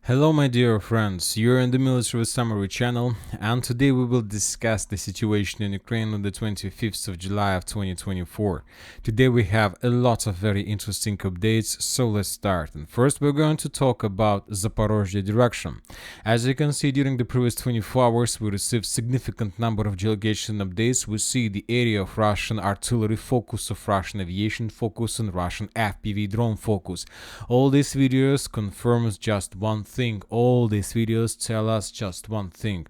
Hello my dear friends, you're in the Military Summary channel, and today we will discuss the situation in Ukraine on the 25th of July of 2024. Today we have a lot of very interesting updates, so let's start. And first we're going to talk about Zaporizhzhia direction. As you can see, during the previous 24 hours we received significant number of geolocation updates. We see the area of Russian artillery focus, of Russian aviation focus, and Russian FPV drone focus. All these videos confirms just one thing. All these videos tell us just one thing.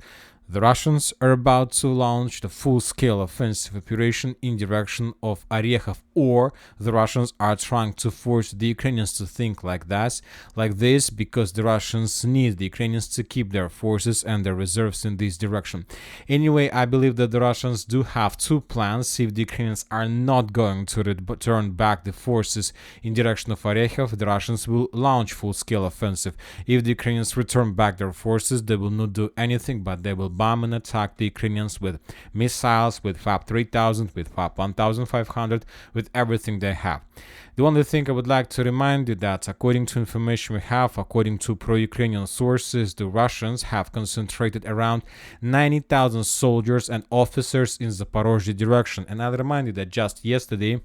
The Russians are about to launch the full-scale offensive operation in direction of Orekhov, or the Russians are trying to force the Ukrainians to think like this, because the Russians need the Ukrainians to keep their forces and their reserves in this direction. Anyway, I believe that the Russians do have two plans. If the Ukrainians are not going to return back the forces in direction of Orekhov, the Russians will launch full-scale offensive. If the Ukrainians return back their forces, they will not do anything, but they will bomb and attack the Ukrainians with missiles, with FAB 3000, with FAB 1500, with everything they have. The only thing I would like to remind you that according to information we have, according to pro-Ukrainian sources, the Russians have concentrated around 90,000 soldiers and officers in Zaporizhzhia direction. And I'll remind you that just yesterday,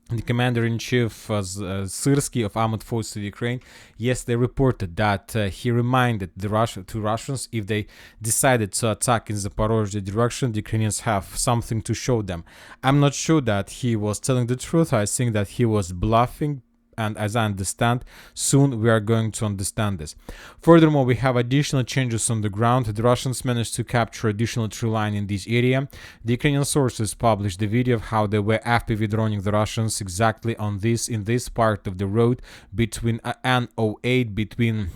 the commander-in-chief Syrsky of Armored Forces of Ukraine yesterday reported that he reminded the Russians, if they decided to attack in Zaporizhzhia direction, the Ukrainians have something to show them. I'm not sure that he was telling the truth. I think that he was bluffing. And as I understand, soon we are going to understand this. Furthermore, we have additional changes on the ground. The Russians managed to capture additional tree line in this area. The Ukrainian sources published the video of how they were FPV droning the Russians exactly in this part of the road between N08, between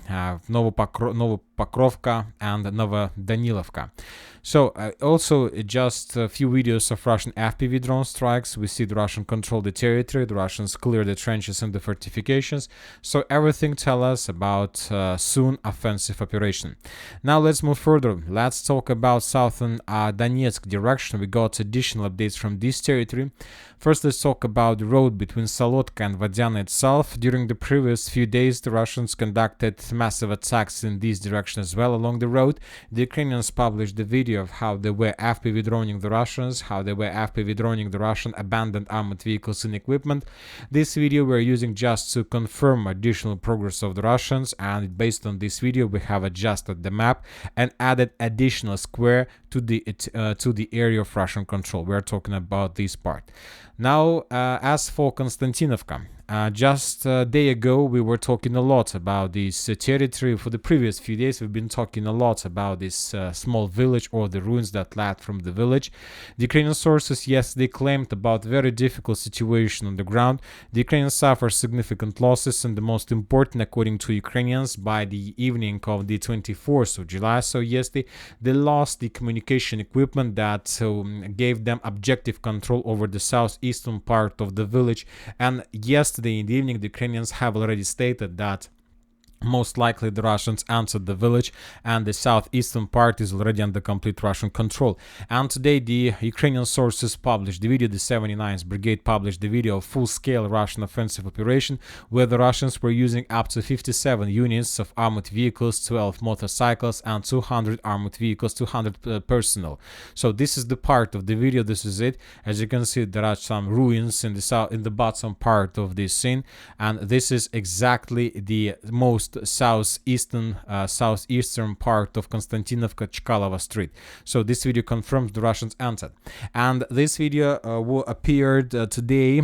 Pokrovka and Novodanilovka. So also just a few videos of Russian FPV drone strikes. We see the Russian control the territory, the Russians clear the trenches and the fortifications. So everything tells us about soon offensive operation. Now let's move further. Let's talk about southern Donetsk direction. We got additional updates from this territory. First, let's talk about the road between Solotka and Vadiana itself. During the previous few days, the Russians conducted massive attacks in this direction as well along the road. The Ukrainians published the video of how they were FPV droning the Russians, how they were FPV droning the Russian abandoned armored vehicles and equipment. This video we're using just to confirm additional progress of the Russians, and based on this video we have adjusted the map and added additional square to the area of Russian control. We're talking about this part. Now, as for Konstantinovka, just a day ago we were talking a lot about this territory. For the previous few days we've been talking a lot about this small village or the ruins that led from the village. The Ukrainian sources yesterday claimed about very difficult situation on the ground. The Ukrainians suffer significant losses, and the most important, according to Ukrainians, by the evening of the 24th of July, so yesterday, they lost the communication equipment that gave them objective control over the southeastern part of the village. And yesterday in the evening, the Ukrainians have already stated that most likely the Russians entered the village and the southeastern part is already under complete Russian control. And today the Ukrainian sources published the video, the 79th Brigade published the video of full-scale Russian offensive operation where the Russians were using up to 57 units of armored vehicles, 12 motorcycles and 200 armored vehicles, 200 personnel. So this is the part of the video, this is it. As you can see, there are some ruins in the bottom part of this scene, and this is exactly the most southeastern part of Konstantinovka Chkalova Street. So this video confirms the Russians entered, and this video appeared today,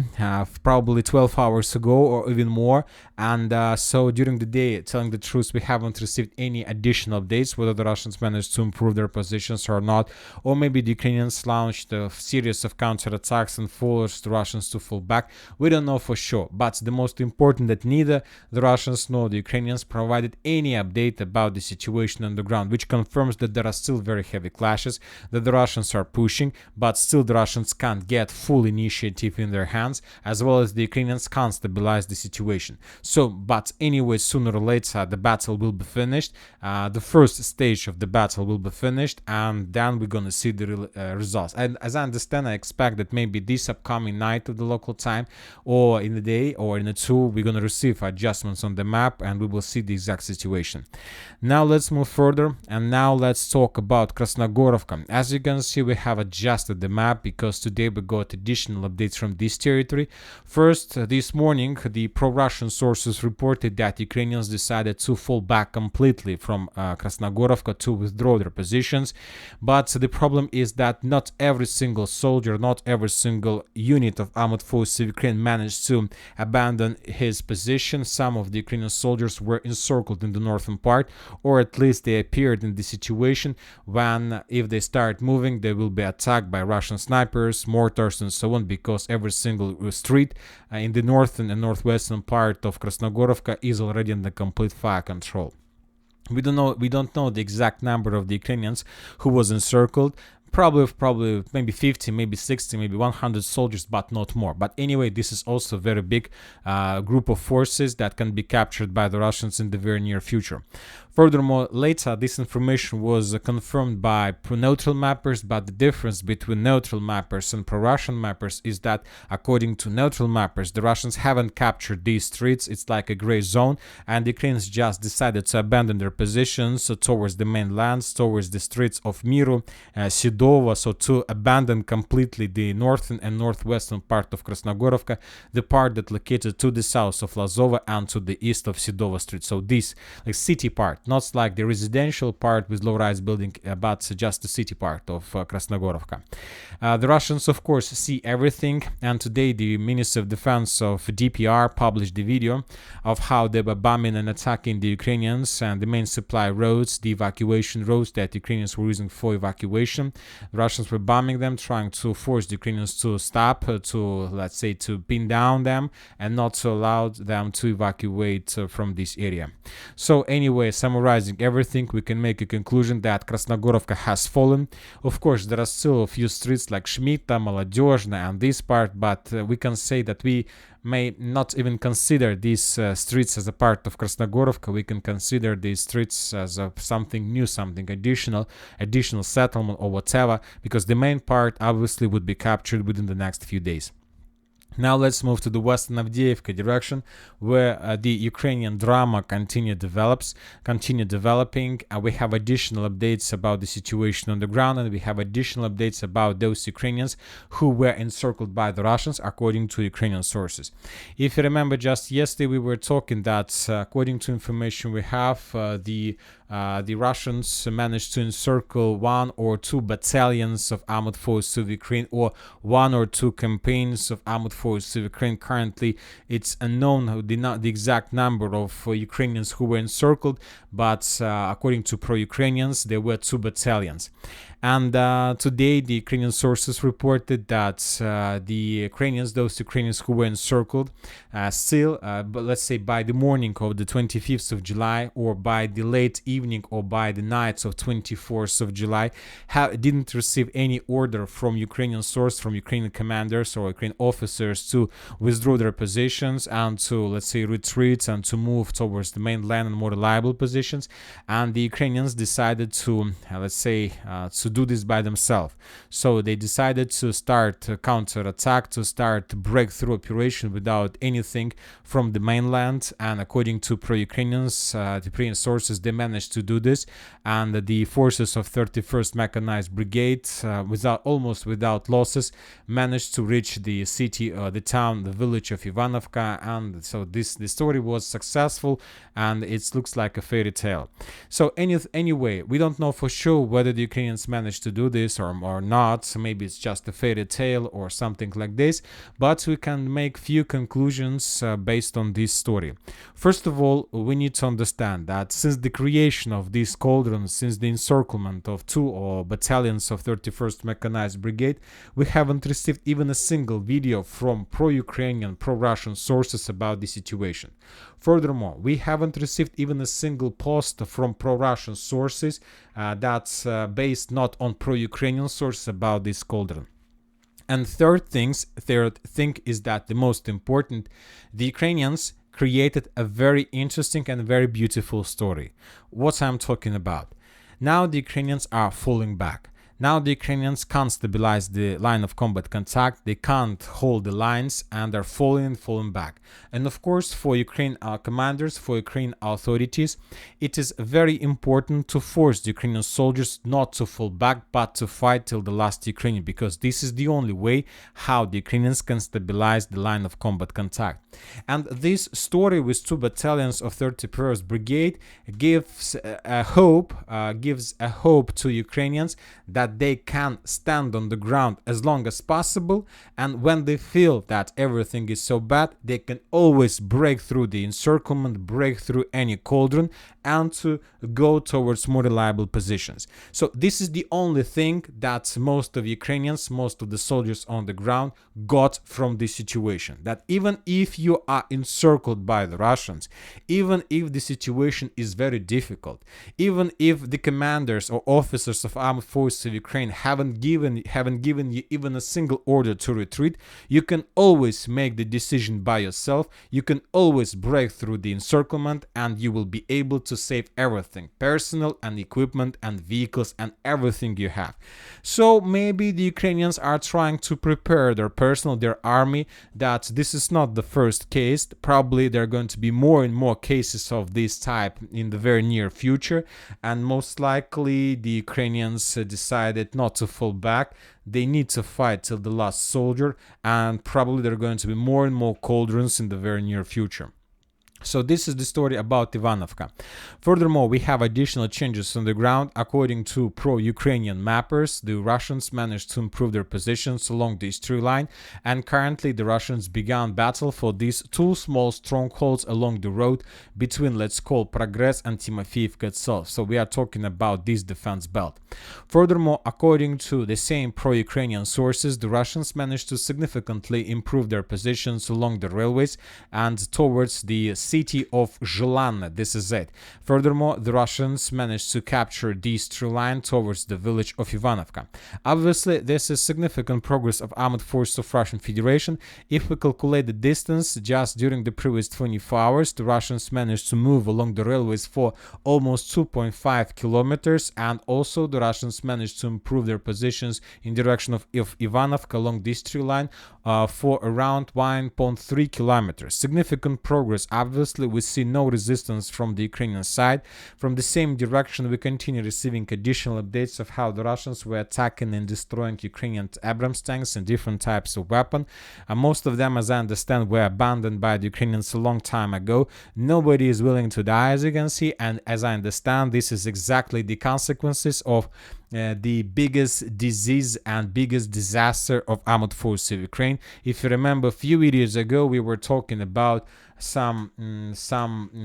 probably 12 hours ago or even more. And so during the day, telling the truth, we haven't received any additional updates whether the Russians managed to improve their positions or not, or maybe the Ukrainians launched a series of counterattacks and forced the Russians to fall back. We don't know for sure, but the most important that neither the Russians nor the Ukrainians provided any update about the situation on the ground, which confirms that there are still very heavy clashes, that the Russians are pushing, but still the Russians can't get full initiative in their hands, as well as the Ukrainians can't stabilize the situation. So, but anyway, sooner or later the battle will be finished. The first stage of the battle will be finished, and then we're gonna see the results. And as I understand, I expect that maybe this upcoming night of the local time, or in the day, or in the two, we're gonna receive adjustments on the map, and we will see the exact situation. Now let's move further, and now let's talk about Krasnohorivka. As you can see, we have adjusted the map because today we got additional updates from this territory. First, this morning, the pro-Russian sources reported that Ukrainians decided to fall back completely from Krasnohorivka to withdraw their positions. But the problem is that not every single soldier, not every single unit of armored forces of Ukraine managed to abandon his position. Some of the Ukrainian soldiers were encircled in the northern part, or at least they appeared in the situation when, if they start moving, they will be attacked by Russian snipers, mortars, and so on, because every single street in the northern and northwestern part of Krasnohorivka is already under complete fire control. We don't know the exact number of the Ukrainians who was encircled. Probably maybe 50, maybe 60, maybe 100 soldiers, but not more. But anyway, this is also a very big group of forces that can be captured by the Russians in the very near future. Furthermore, later this information was confirmed by neutral mappers, but the difference between neutral mappers and pro-Russian mappers is that, according to neutral mappers, the Russians haven't captured these streets. It's like a gray zone, and the Ukrainians just decided to abandon their positions towards the mainlands, towards the streets of Miru, Sidovo, so to abandon completely the northern and northwestern part of Krasnohorivka, the part that located to the south of Lazova and to the east of Sidovo Street. So this like city part, not like the residential part with low-rise building, but just the city part of Krasnohorivka. The Russians, of course, see everything, and today the Ministry of Defense of DPR published the video of how they were bombing and attacking the Ukrainians and the main supply roads, the evacuation roads that Ukrainians were using for evacuation. The Russians were bombing them, trying to force the Ukrainians to stop, to, let's say, to pin down them and not to allow them to evacuate from this area. So anyway, summarizing everything, we can make a conclusion that Krasnohorivka has fallen. Of course, there are still a few streets like Shmita, Молодежная, and this part, but we can say that we may not even consider these streets as a part of Krasnohorivka. We can consider these streets as something new, something additional settlement or whatever, because the main part obviously would be captured within the next few days. Now let's move to the western Avdiivka direction, where the Ukrainian drama continue developing. We have additional updates about the situation on the ground, and we have additional updates about those Ukrainians who were encircled by the Russians, according to Ukrainian sources. If you remember, just yesterday we were talking that, according to information we have, the Russians managed to encircle 1 or 2 battalions of armored forces of Ukraine, or 1 or 2 campaigns of armored forces of Ukraine. Currently, it's unknown the exact number of Ukrainians who were encircled, but according to pro-Ukrainians, there were 2 battalions. And today, the Ukrainian sources reported that those Ukrainians who were encircled, but let's say by the morning of the 25th of July, or by the late evening, or by the nights of 24th of July, didn't receive any order from Ukrainian source, from Ukrainian commanders or Ukrainian officers to withdraw their positions and to, let's say, retreat and to move towards the mainland and more reliable positions. And the Ukrainians decided to, to do this by themselves. So they decided to start a counter-attack, to start breakthrough operation without anything from the mainland. And according to pro-Ukrainians, the Ukrainian sources, they managed to do this. And the forces of 31st Mechanized Brigade, almost without losses, managed to reach the city, the town, the village of Ivanovka. And so the story was successful, and it looks like a fairy tale. So anyway, we don't know for sure whether the Ukrainians managed to do this or not. So maybe it's just a fairy tale or something like this, but we can make few conclusions based on this story. First of all, we need to understand that since the creation of this cauldron, since the encirclement of 2 battalions of 31st Mechanized Brigade, we haven't received even a single video from pro-Ukrainian, pro-Russian sources about the situation. Furthermore, we haven't received even a single post from pro-Russian sources that's based not on pro-Ukrainian sources about this cauldron. And third thing is that the most important, the Ukrainians created a very interesting and very beautiful story. What I'm talking about. Now the Ukrainians are falling back. Now the Ukrainians can't stabilize the line of combat contact, they can't hold the lines, and they're falling back. And of course, for Ukraine commanders, for Ukraine authorities, it is very important to force the Ukrainian soldiers not to fall back, but to fight till the last Ukrainian, because this is the only way how the Ukrainians can stabilize the line of combat contact. And this story with 2 battalions of 31st Brigade gives a hope to Ukrainians that they can stand on the ground as long as possible, and when they feel that everything is so bad, they can always break through the encirclement, break through any cauldron, and to go towards more reliable positions. So this is the only thing that most of Ukrainians, most of the soldiers on the ground got from this situation, that even if you are encircled by the Russians, even if the situation is very difficult, even if the commanders or officers of armed forces of Ukraine haven't given you even a single order to retreat, you can always make the decision by yourself. You can always break through the encirclement, and you will be able to save everything, personnel and equipment and vehicles and everything you have. So maybe the Ukrainians are trying to prepare their personnel, their army, that this is not the first case. Probably there are going to be more and more cases of this type in the very near future, and most likely the Ukrainians decided not to fall back. They need to fight till the last soldier, and probably there are going to be more and more cauldrons in the very near future. So this is the story about Ivanovka. Furthermore, we have additional changes on the ground. According to pro-Ukrainian mappers, the Russians managed to improve their positions along this tree line, and currently the Russians began battle for these 2 small strongholds along the road between, let's call, Prohres and Timofeivka itself. So we are talking about this defense belt. Furthermore, according to the same pro-Ukrainian sources, the Russians managed to significantly improve their positions along the railways and towards the city of Zhelana. This is it. Furthermore, the Russians managed to capture this tree line towards the village of Ivanovka. Obviously, this is significant progress of armed forces of Russian Federation. If we calculate the distance, just during the previous 24 hours, the Russians managed to move along the railways for almost 2.5 kilometers, and also the Russians managed to improve their positions in direction of Ivanovka along this tree line for around 1.3 kilometers. Significant progress. Obviously, we see no resistance from the Ukrainian side. From the same direction, we continue receiving additional updates of how the Russians were attacking and destroying Ukrainian Abrams tanks and different types of weapons. Most of them, as I understand, were abandoned by the Ukrainians a long time ago. Nobody is willing to die, as you can see, and as I understand, this is exactly the consequences of the biggest disease and biggest disaster of armed forces of Ukraine. If you remember, a few videos ago, we were talking about some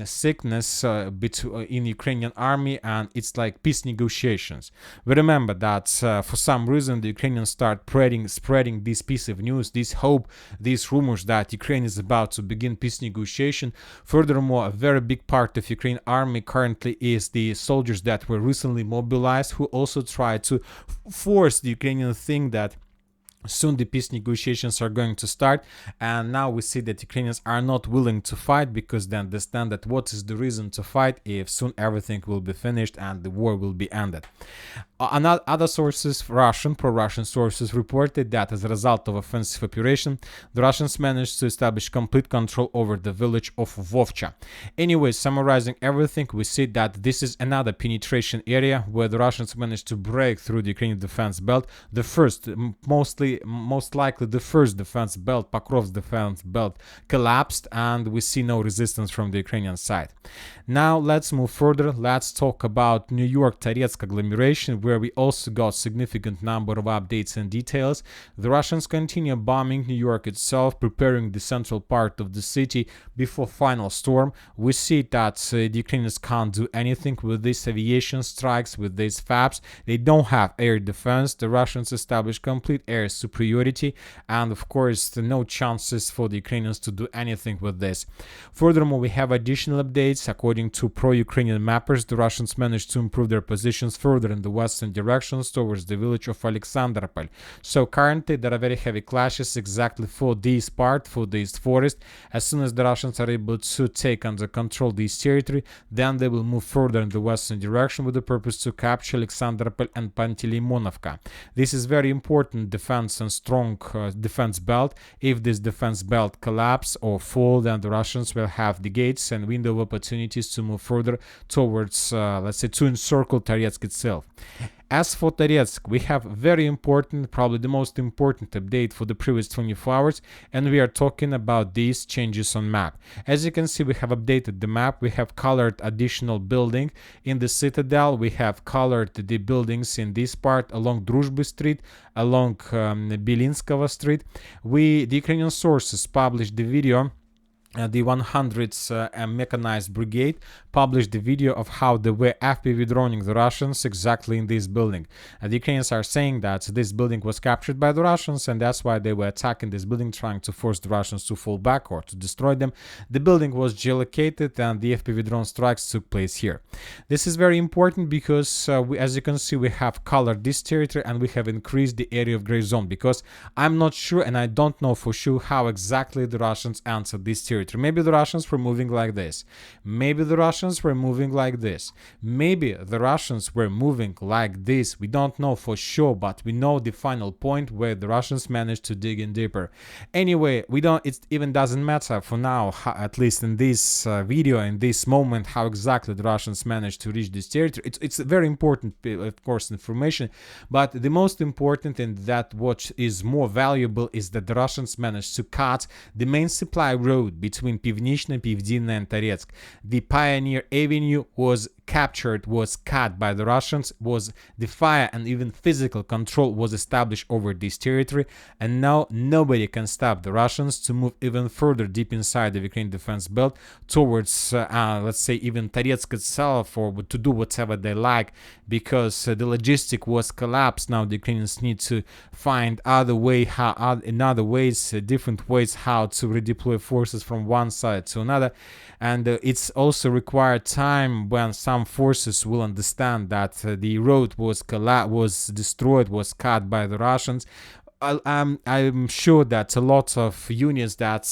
sickness in Ukrainian army, and it's like peace negotiations. We remember that for some reason the Ukrainians start spreading this piece of news, this hope, these rumors that Ukraine is about to begin peace negotiation. Furthermore, a very big part of Ukraine army currently is the soldiers that were recently mobilized, who also try to force the Ukrainian thing that soon the peace negotiations are going to start, and now we see that Ukrainians are not willing to fight because they understand that what is the reason to fight if soon everything will be finished and the war will be ended. Other sources, pro-Russian sources, reported that as a result of offensive operation, the Russians managed to establish complete control over the village of Vovcha. Anyway, summarizing everything, we see that this is another penetration area where the Russians managed to break through the Ukrainian defense belt. The first, most likely the first defense belt, Pokrovsk defense belt, collapsed, and we see no resistance from the Ukrainian side. Now let's move further. Let's talk about New York Toretsk agglomeration, where we also got significant number of updates and details. The Russians continue bombing New York itself, preparing the central part of the city before final storm. We see that the Ukrainians can't do anything with these aviation strikes, with these FABs. They don't have air defense. The Russians establish complete air superiority, and of course no chances for the Ukrainians to do anything with this. Furthermore, we have additional updates. According to pro-Ukrainian mappers, the Russians managed to improve their positions further in the west western directions towards the village of Alexandropol. So currently there are very heavy clashes exactly for this part, for this forest. As soon as the Russians are able to take under control this territory, then they will move further in the western direction with the purpose to capture Alexandropol and Panteleimonovka. This is very important defense and strong defense belt. If this defense belt collapse or fall, then the Russians will have the gates and window of opportunities to move further towards, let's say, to encircle Toretsk itself. As for Toretsk, we have very important, probably the most important update for the previous 24 hours, and we are talking about these changes on map. As you can see, we have updated the map. We have colored additional building in the citadel. We have colored the buildings in this part along Druzhby Street, along Belinskova Street. The Ukrainian sources published the video. The 100th Mechanized Brigade published the video of how they were FPV droning the Russians exactly in this building. The Ukrainians are saying that this building was captured by the Russians, and that's why they were attacking this building, trying to force the Russians to fall back or to destroy them. The building was geolocated, and the FPV drone strikes took place here. This is very important because, as you can see, we have colored this territory and we have increased the area of gray zone, because I'm not sure and I don't know for sure how exactly the Russians answered this territory. Maybe the Russians were moving like this. Maybe the Russians were moving like this. Maybe the Russians were moving like this. We don't know for sure, but we know the final point where the Russians managed to dig in deeper. Anyway, it even doesn't matter for now, at least in this video, in this moment, how exactly the Russians managed to reach this territory. It's very important, of course, information, but the most important and that what is more valuable is that the Russians managed to cut the main supply road between Pivnishna, Pivdina and Toretsk. The Pioneer Avenue was captured, was cut by the Russians, the fire and even physical control was established over this territory, and now nobody can stop the Russians to move even further deep inside the Ukrainian defense belt towards, let's say, even Toretsk itself, or to do whatever they like, because the logistic was collapsed. Now the Ukrainians need to find different ways how to redeploy forces from one side to another, and it's also required time when some forces will understand that the road was destroyed, was cut by the Russians. I'm sure that a lot of unions that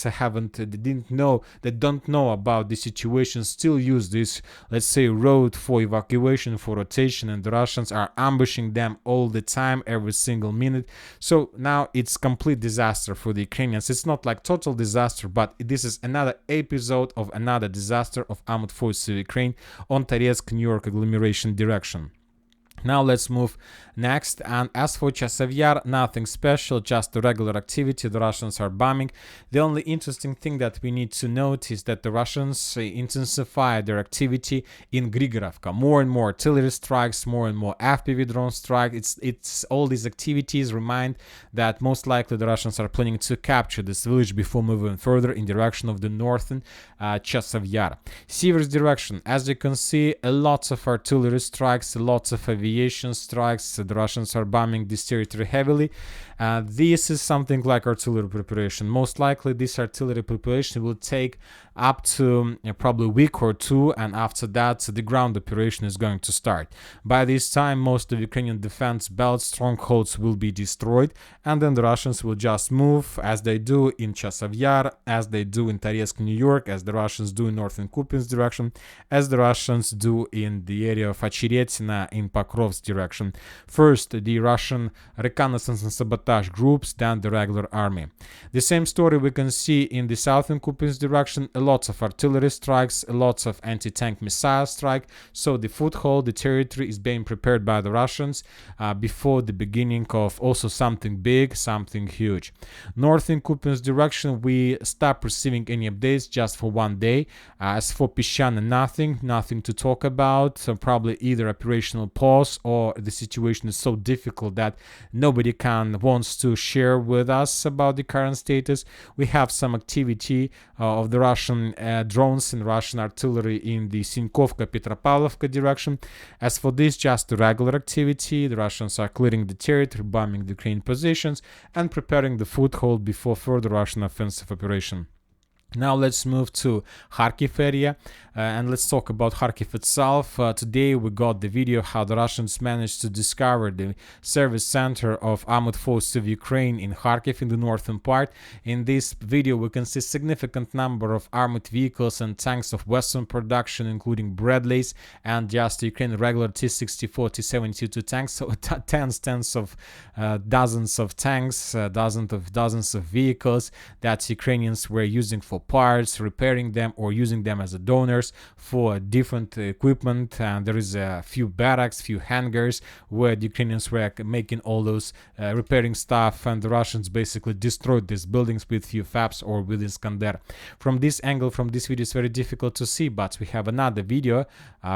don't know about the situation still use this, let's say, road for evacuation, for rotation, and the Russians are ambushing them all the time, every single minute. So now it's complete disaster for the Ukrainians. It's not like total disaster, but this is another episode of another disaster of armed forces of Ukraine on Toretsk, New York agglomeration direction. Now let's move next, and as for Chasiv Yar, nothing special, just a regular activity. The Russians are bombing. The only interesting thing that we need to note is that the Russians intensify their activity in Grigorovka. More and more artillery strikes, more and more FPV drone strikes. It's all these activities remind that most likely the Russians are planning to capture this village before moving further in direction of the northern Chasiv Yar. Siever's direction, as you can see, lots of artillery strikes, lots of aviation strikes. The Russians are bombing this territory heavily. This is something like artillery preparation. Most likely this artillery preparation will take up to probably a week or two, and after that the ground operation is going to start. By this time most of Ukrainian defense belt strongholds will be destroyed, and then the Russians will just move as they do in Chasiv Yar, as they do in Toretsk, New York, as the Russians do in northern Kupiansk direction, as the Russians do in the area of Ocheretina in Pokrovsk direction. First the Russian reconnaissance and sabotage groups, then the regular army. The same story we can see in the southern Kupiansk direction. Lots of artillery strikes, lots of anti-tank missile strike. So the foothold, the territory is being prepared by the Russians before the beginning of also something big, something huge. Northern Kupiansk direction, we stop receiving any updates just for one day. As for Pishana, nothing to talk about. So probably either operational pause or the situation is so difficult that nobody wants to share with us about the current status. We have some activity of the Russian drones and Russian artillery in the Sinkovka, Petropavlovka direction. As for this, just a regular activity. The Russians are clearing the territory, bombing the Ukrainian positions, and preparing the foothold before further Russian offensive operation. Now let's move to Kharkiv area and let's talk about Kharkiv itself. Today we got the video how the Russians managed to discover the service center of armored forces of Ukraine in Kharkiv in the northern part. In this video we can see significant number of armored vehicles and tanks of Western production, including Bradleys and just Ukraine regular T-64, T-72 tanks, so tens of dozens of tanks, dozens of vehicles that Ukrainians were using for parts, repairing them, or using them as donors for different equipment. And there is a few barracks, few hangars where the Ukrainians were making all those repairing stuff, and the Russians basically destroyed these buildings with few fabs or with Iskander. From this angle, from this video, it's very difficult to see, but we have another video,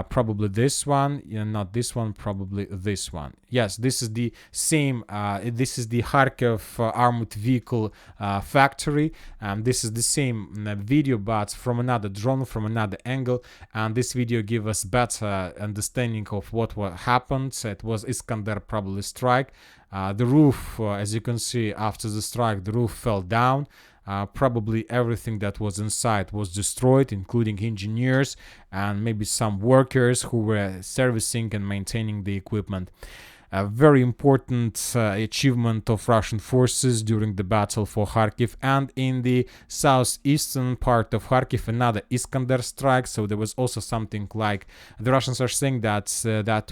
probably this one, not this one, probably this one. Yes, this is the same, this is the Kharkiv armored vehicle factory, and this is the same video but from another drone, from another angle, and this video gives us better understanding of what happened. It was Iskander probably strike. The roof, as you can see, after the strike, the roof fell down. Probably everything that was inside was destroyed, including engineers and maybe some workers who were servicing and maintaining the equipment. A very important achievement of Russian forces during the battle for Kharkiv. And in the southeastern part of Kharkiv, another Iskander strike. So there was also something like, the Russians are saying that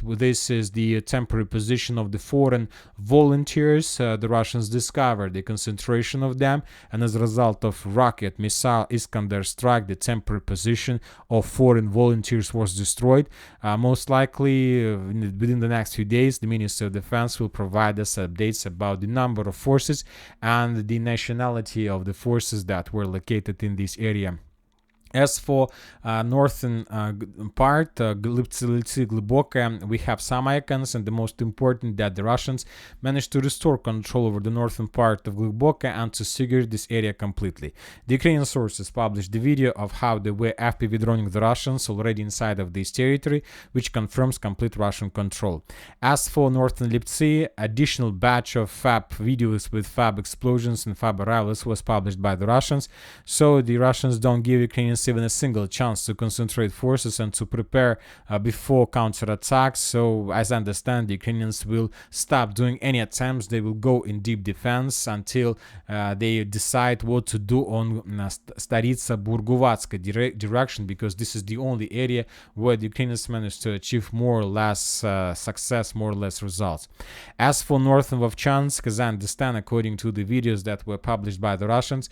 this is the temporary position of the foreign volunteers. The Russians discovered the concentration of them, and as a result of rocket missile Iskander strike, the temporary position of foreign volunteers was destroyed. Most likely within the next few days, the Ministry of Defense will provide us updates about the number of forces and the nationality of the forces that were located in this area. As for northern part, Glibokaya, we have some icons, and the most important that the Russians managed to restore control over the northern part of Glibokaya and to secure this area completely. The Ukrainian sources published the video of how they were FPV droning the Russians already inside of this territory, which confirms complete Russian control. As for northern Liptsy, additional batch of FAB videos with FAB explosions and FAB arrivals was published by the Russians, so the Russians don't give Ukrainians even a single chance to concentrate forces and to prepare before counterattacks. So as I understand, the Ukrainians will stop doing any attempts. They will go in deep defense until they decide what to do on Staritsa-Burgovatska direction, because this is the only area where the Ukrainians managed to achieve more or less success, more or less results. As for northern Vovchansk, as I understand, according to the videos that were published by the Russians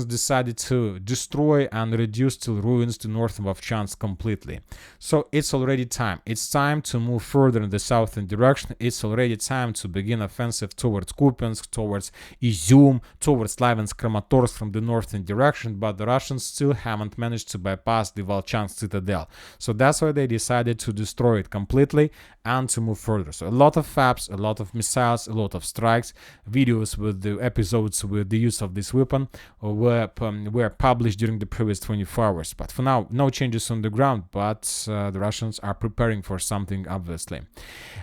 decided to destroy and reduce till ruins to north of Vovchansk completely. So it's already time. It's time to move further in the southern direction. It's already time to begin offensive towards Kupiansk, towards Izium, towards Slaviansk, Kramatorsk from the northern direction, but the Russians still haven't managed to bypass the Volchansk citadel. So that's why they decided to destroy it completely and to move further. So a lot of FABs, a lot of missiles, a lot of strikes. Videos with the episodes with the use of this weapon were published during the previous 24 hours. But for now, no changes on the ground, but the Russians are preparing for something, obviously.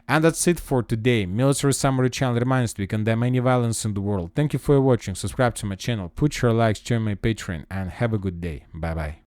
And that's it for today. Military Summary channel reminds we condemn any violence in the world. Thank you for watching. Subscribe to my channel, put your likes, join my Patreon, and have a good day. Bye bye.